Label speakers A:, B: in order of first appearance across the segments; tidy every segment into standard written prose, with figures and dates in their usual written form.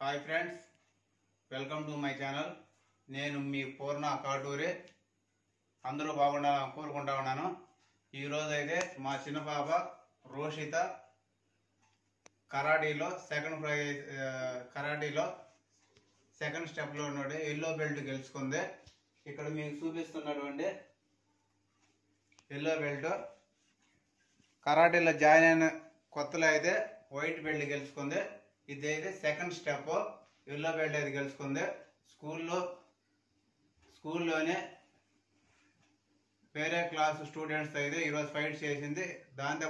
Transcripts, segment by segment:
A: Hi friends, welcome to my channel. నేను మీ పూర్ణ కాటూరి. అందరూ బాగుండాలని కోరుకుంటా ఉన్నాను. ఈరోజు అయితే మా చిన్న పాప రోషిత కరాటీలో సెకండ్ స్టెప్లో ఉన్నాడు. ఎల్లో బెల్ట్ గెలుచుకుంది. ఇక్కడ మీకు చూపిస్తున్నటువంటి ఎల్లో బెల్ట్. కరాటీలో జాయిన్ అయిన కొత్తలో అయితే వైట్ బెల్ట్ గెలుచుకుంది. ఇది అయితే సెకండ్ స్టెప్, ఎల్లో బెల్ట్ అయితే గెలుచుకుంది. స్కూల్లోనే వేరే క్లాస్ స్టూడెంట్స్ అయితే ఈరోజు ఫైట్ చేసింది. దాంతో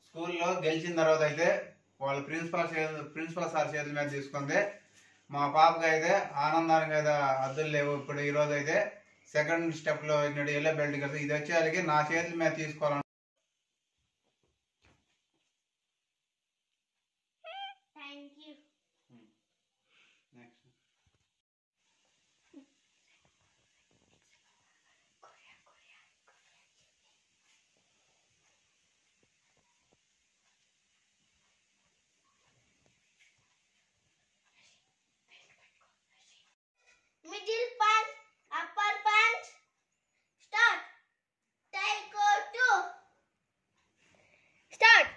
A: స్కూల్లో గెలిచిన తర్వాత అయితే వాళ్ళ ప్రిన్సిపల్ సార్ చేతుల మీద తీసుకుంది. మా పాపకి అయితే ఆనందానికి అయితే అద్దులు లేవు. ఇప్పుడు ఈరోజు అయితే సెకండ్ స్టెప్లో ఎల్లో బెల్ట్ కలిసి ఇది వచ్చేసరికి నా చేతుల మీద తీసుకోవాలని.
B: Middle punch, upper punch, start. Taiko 2. Start.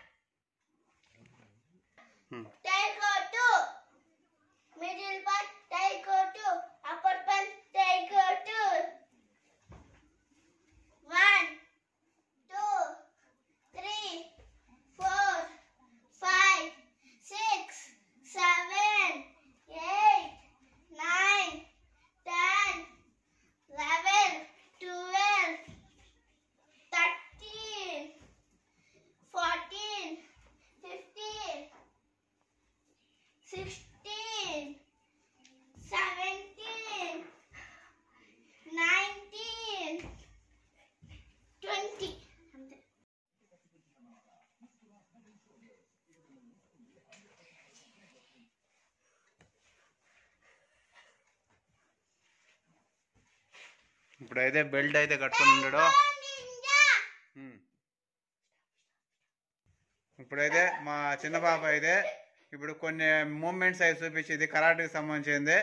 B: Taiko 2. Middle punch, Taiko 2. Upper punch, Taiko 2. 1, 2, 3, 4, 5, 6, 7, 8, 9, 10, 11, 12, 13, 14, 15, 16, 17, 19, 20.
A: ఇప్పుడైతే బెల్ట్ అయితే కట్టుకుని ఉన్నాడు. ఇప్పుడైతే మా చిన్న పాప అయితే ఇప్పుడు కొన్ని మూమెంట్స్ అయితే చూపించింది కరాటేకి సంబంధించింది.